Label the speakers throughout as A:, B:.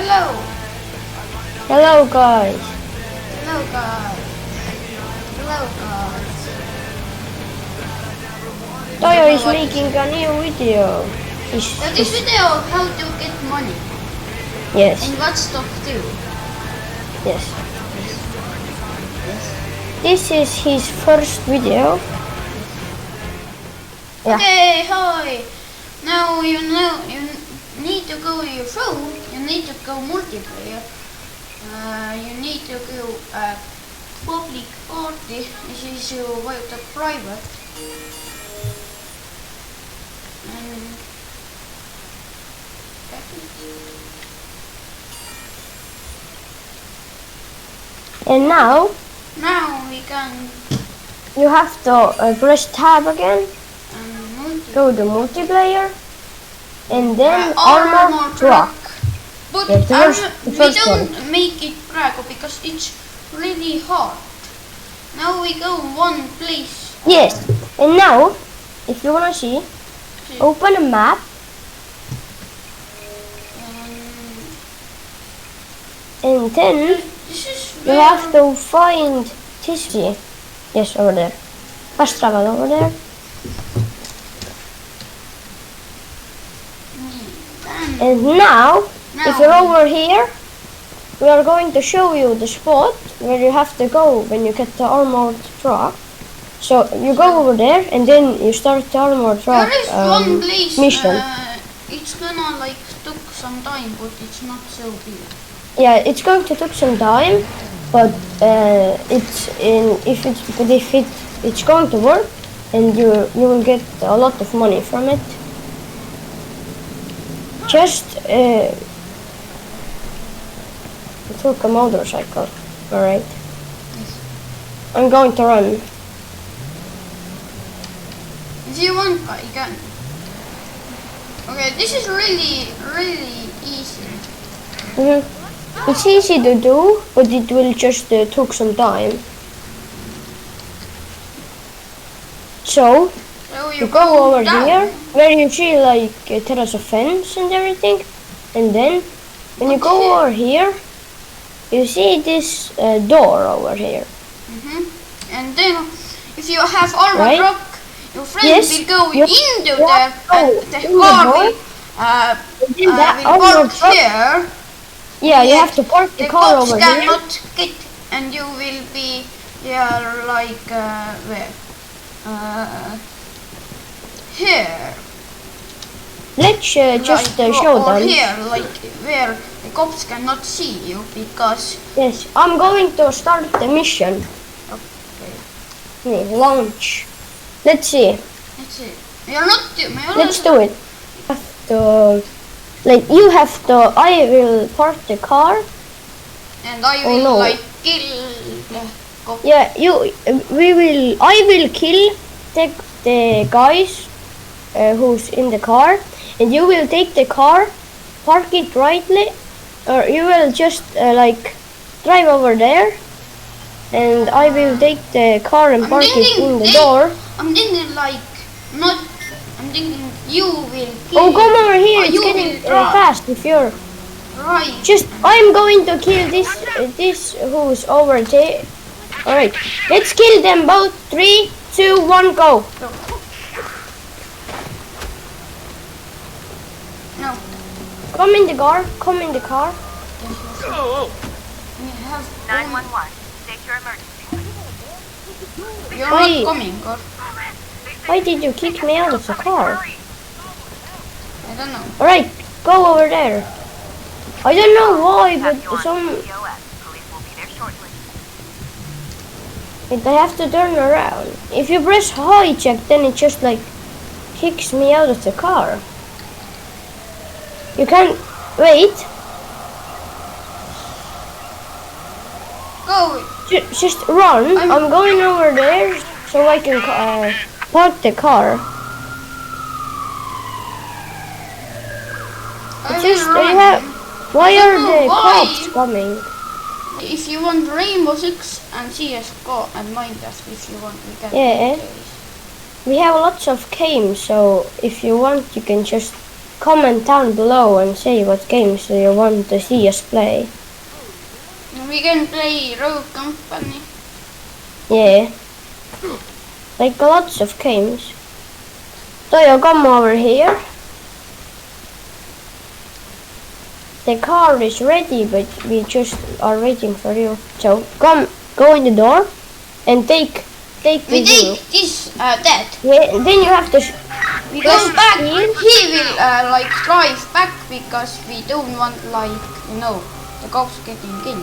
A: hello.
B: Hello guys.
A: Hello guys. Hello guys.
B: Toyo is making a new video.
A: This video how to get money.
B: Yes.
A: And what stuff too.
B: Yes.
A: Yes.
B: This is his first video. Yeah.
A: Okay, hi. Now you know you need to go to your phone. You need to go multiplayer. You need to go public party. Siis ju vajutad private.
B: And now
A: we can
B: you have to press tab again. Go to multiplayer. And then armor truck.
A: But
B: Yeah, the
A: we
B: first
A: don't
B: one.
A: make it praegu because it's really hard. Now we go one place.
B: Yes. And now, if you wanna see, open a map. And then
A: This is
B: you have to find this. Yes, over there. Fast travel over there. And now, if you're over here, we are going to show you the spot where you have to go when you get the armored truck. So you go over there and then you start the armored truck
A: there is one place.
B: mission.
A: It's gonna like took some time, but it's not so big.
B: Yeah, it's going to take some time, but it's going to work, and you will get a lot of money from it. Just took a motorcycle. All right.
A: Yes.
B: I'm going to run.
A: If you want, you can. Okay, this is really easy.
B: It's easy to do, but it will just take some time. So you go over here where you see like there is a fence and everything, and then when you go over here, you see this door over here.
A: And then if you have armor
B: Right?
A: truck, your friend
B: Yes,
A: will go
B: you
A: into
B: have
A: there,
B: to
A: and
B: go
A: the
B: in the
A: car
B: door. That
A: will
B: armor
A: park
B: truck-
A: here.
B: Yeah, you have to park the car
A: cops
B: over here.
A: cannot get, and you will be here like where? Here.
B: Let's just
A: Like,
B: show
A: or
B: them.
A: here, like where the cops cannot see you because.
B: Yes, I'm going to start the mission.
A: Okay.
B: Launch. Let's see.
A: Let's see. You're not.
B: Let's do it. You have to. I will park the car.
A: And I
B: Oh,
A: will
B: no.
A: like kill the cop.
B: Yeah, I will kill the guys who's in the car, and you will take the car, park it rightly, or you will just drive over there, and I will take the car and park it in the door.
A: I'm thinking like not. I'm thinking you will kill.
B: Oh, come over here! It's
A: you
B: getting
A: will drive.
B: fast. If you're
A: Right.
B: I'm going to kill this who's over there. All right, let's kill them both. 3, 2, 1, go.
A: No.
B: Come in the car. Come in the car.
A: We have
C: 911. State your emergency.
A: You're
B: Wait.
A: not coming, God.
B: Why did you kick me out of the car?
A: I don't know.
B: All right, go over there. I don't know why, but some.
C: Police will be there shortly.
B: I have to turn around. If you press hijack, then it just kicks me out of the car. You can't wait.
A: Go.
B: Just run. I'm going over there so I can park the car. Why
A: I
B: are
A: don't know
B: the
A: why.
B: cops coming?
A: If you want Rainbow Six and CS:GO and Minecraft, if you want, we can.
B: Yeah.
A: play this.
B: We have lots of games, so if you want, you can just comment down below and say what games you want to see us play.
A: We can play Rogue Company.
B: Yeah. Like lots of games. Toyo, come over here. The car is ready, but we just are waiting for you. So come, go in the door and take
A: We
B: the
A: take this dead.
B: Yeah, then you have to.
A: We
B: Press
A: go back.
B: here.
A: He will like drive back because we don't want like the cops getting in.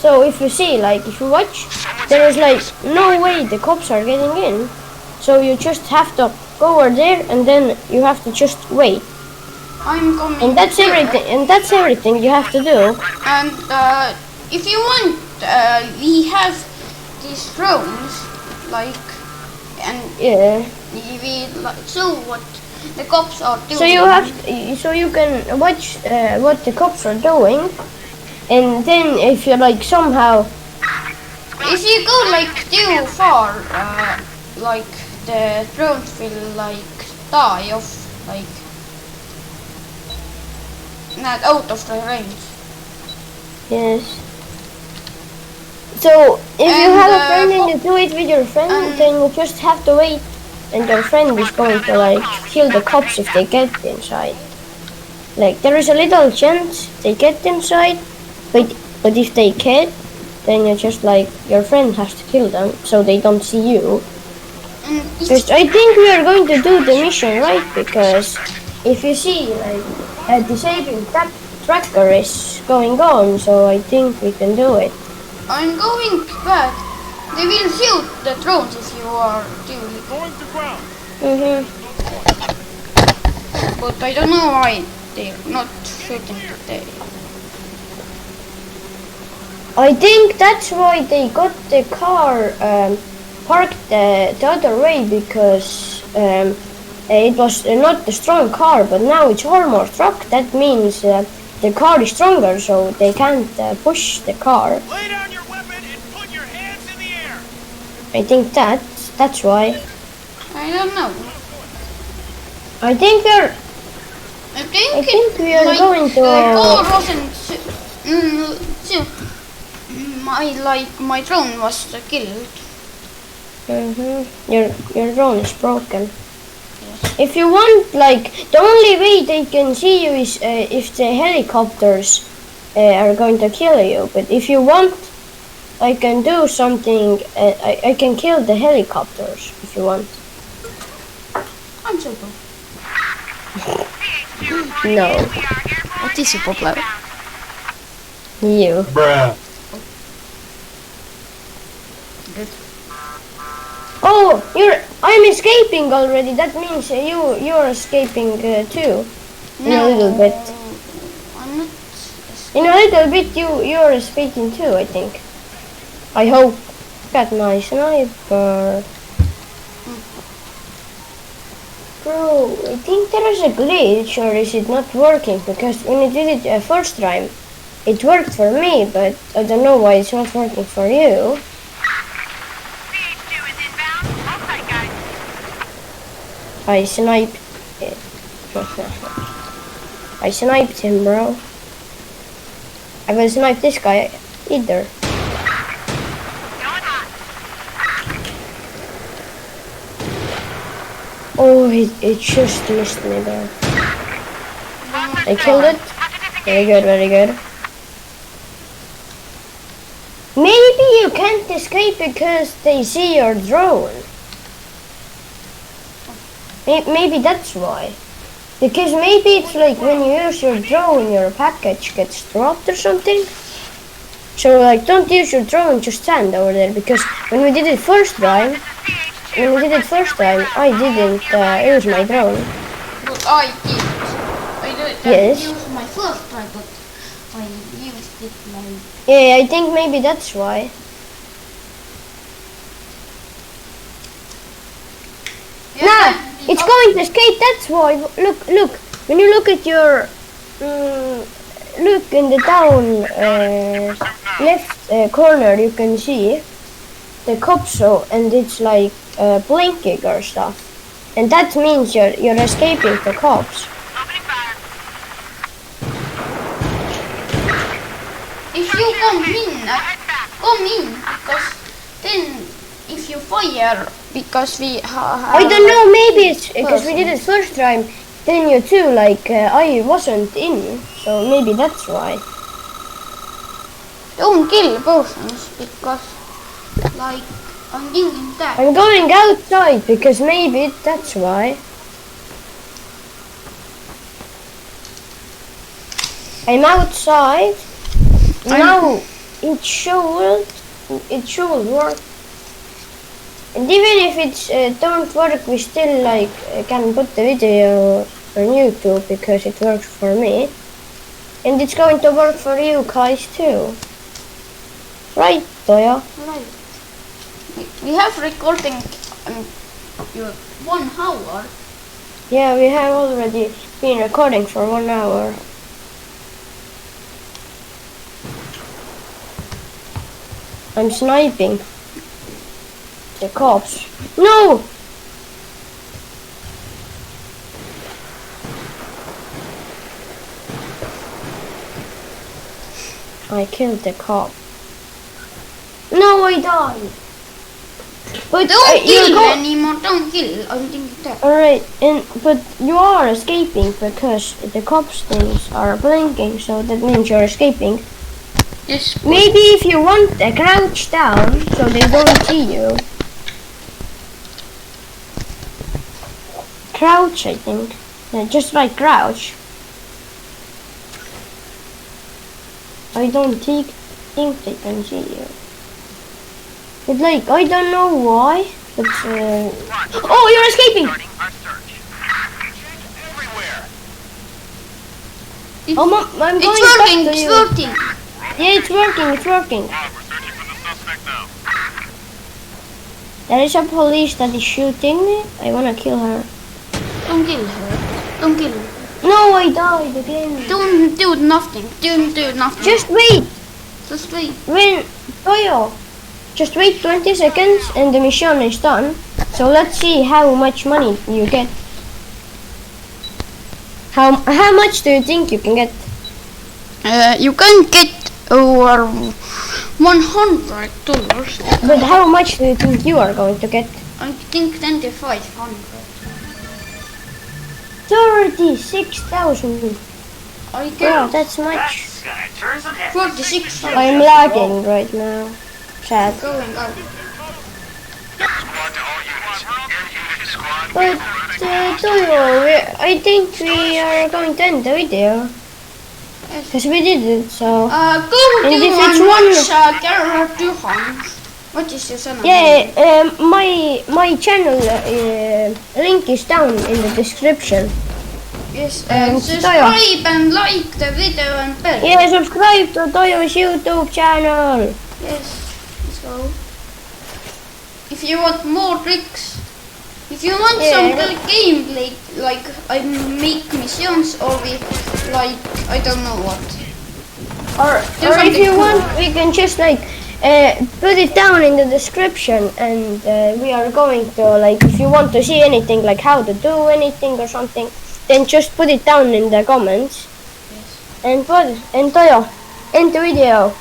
B: So if you see, like, if you watch, there is like no way the cops are getting in. So you just have to go over there, and then you have to just wait.
A: I'm coming.
B: And that's
A: here.
B: everything. And that's everything you have to do.
A: And if you want, we have these drones, like, and
B: Yeah.
A: we like show what the cops are doing.
B: So you have, so you can watch what the cops are doing, and then if you like somehow,
A: If you go like too far, like the drones will like die of like not out of the range.
B: yes. So if you
A: And,
B: have a friend and you do it with your friend, then you just have to wait, and your friend is going to like kill the cops if they get inside. Like there is a little chance they get inside, but if they can't, then you just like your friend has to kill them so they don't see you.
A: And
B: Because I think we are going to do the mission right, because if you see like a disabling tracker is going on, so I think we can do it.
A: I'm going back. They will shoot the drones if you are doing it.
D: Going to ground.
A: But I don't know why they're not shooting today.
B: I think that's why they got the car parked the other way, because it was not a strong car, but now it's armored truck. That means the car is stronger, so they can't push the car.
D: Lay down your weapon and put your hands in the air.
B: I think that's why.
A: I don't know.
B: I think we're
A: I think,
B: I think we are
A: like,
B: going to-
A: The car wasn't. My drone was killed.
B: Your drone is broken. If you want, like, the only way they can see you is if the helicopters are going to kill you. But if you want, I can do something. I can kill the helicopters if you want.
A: I'm so cool.
B: No,
A: What is a problem?
B: you.
D: Bruh.
A: Good.
B: Oh, I'm escaping already. That means you're escaping too. In a little bit.
A: I'm not.
B: In a little bit, you're escaping too. I think. I hope. Got my sniper. Bro, I think there is a glitch, or is it not working? Because when I did it first time, it worked for me, but I don't know why it's not working for you.
C: CH2 is inbound. Hold tight, guys.
B: I sniped it. I sniped him, bro. I will snipe this guy either.
C: Going hot.
B: Oh, it just missed me there. I killed it. Very good, very good. Maybe you can't escape because they see your drone. Maybe that's why. Because maybe it's like when you use your drone, your package gets dropped or something. So like, don't use your drone, just stand over there. Because when we did it first time, I didn't use my drone.
A: But I did. I didn't
B: Yes.
A: use my first try, but I used it like.
B: Yeah, I think maybe that's why. Nah, it's going to escape. That's why. Look. When you look at your, look in the down left corner, you can see the cop show, and it's like blinking or stuff. And that means you're escaping the cops.
C: Opening fire.
A: If you come in,
C: Head back.
A: come in, because then if you fire, because we have...
B: I don't know, maybe it's because we did it first time, then you too, like, I wasn't in, so maybe that's why.
A: Don't kill persons, because, like, I'm thinking that.
B: I'm going outside because maybe that's why. I'm outside. Now it should work. And even if it don't work, we still like can put the video on YouTube because it works for me. And it's going to work for you guys too. Right, Toya?
A: Right. We have recording your 1 hour.
B: Yeah, we have already been recording for 1 hour. I'm sniping the cops. No! I killed the cop. No, I died. But
A: Don't
B: you
A: kill
B: go.
A: anymore, don't kill. I'm thinking that.
B: Alright, but you are escaping because the cops things are blinking, so that means you're escaping.
A: Yes.
B: Maybe if you want to crouch down so they don't see you. Crouch, I think. Yeah, just like crouch. I don't think they can see you. But like, I don't know why, but oh, you're escaping!
C: Starting our search.
D: Everywhere.
B: I'm going
A: It's
B: back
A: working,
B: to
A: it's
B: you.
A: working.
B: Yeah, it's working.
D: Wow, we're searching for the suspect now.
B: There is a police that is shooting me. I wanna kill her.
A: Don't kill her. Don't kill her.
B: No, I died again.
A: Don't do nothing. Don't do nothing.
B: Just wait.
A: Just wait.
B: When Toyo, just wait 20 seconds and the mission is done. So let's see how much money you get. How much do you think you can get?
A: You can get over $100.
B: But how much do you think you are going to get?
A: I think 2,500.
B: 36,000.
A: I
B: Yeah,
A: get
B: that's much.
D: Gonna turn some heads.
A: 46.
B: I'm lagging right now. Sad.
A: Going out.
D: Squad to all units. Air unit squad.
B: But Toyo, I think we are going to end the video. Because we did it, so...
A: Go
B: And
A: to
B: if it's
A: and
B: one-
A: watch Gerard Duhan. What is your channel?
B: Yeah, my channel link is down in the description.
A: Yes,
B: and
A: subscribe and like the video and bell.
B: Yeah, subscribe to Toyo's YouTube channel.
A: Yes, let's go. If you want more tricks, if you want
B: Yeah.
A: some good gameplay, like I make missions or we, like, I don't know what.
B: Or
A: Do
B: if
A: something
B: you
A: cool.
B: want, we can just like put it down in the description, and we are going to like, if you want to see anything like how to do anything or something, then just put it down in the comments.
A: Yes.
B: And Toyo, end the video.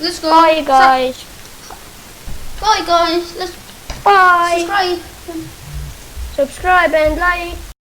A: Let's go.
B: Bye guys.
A: Bye guys. Let's
B: Bye.
A: subscribe.
B: Subscribe and like.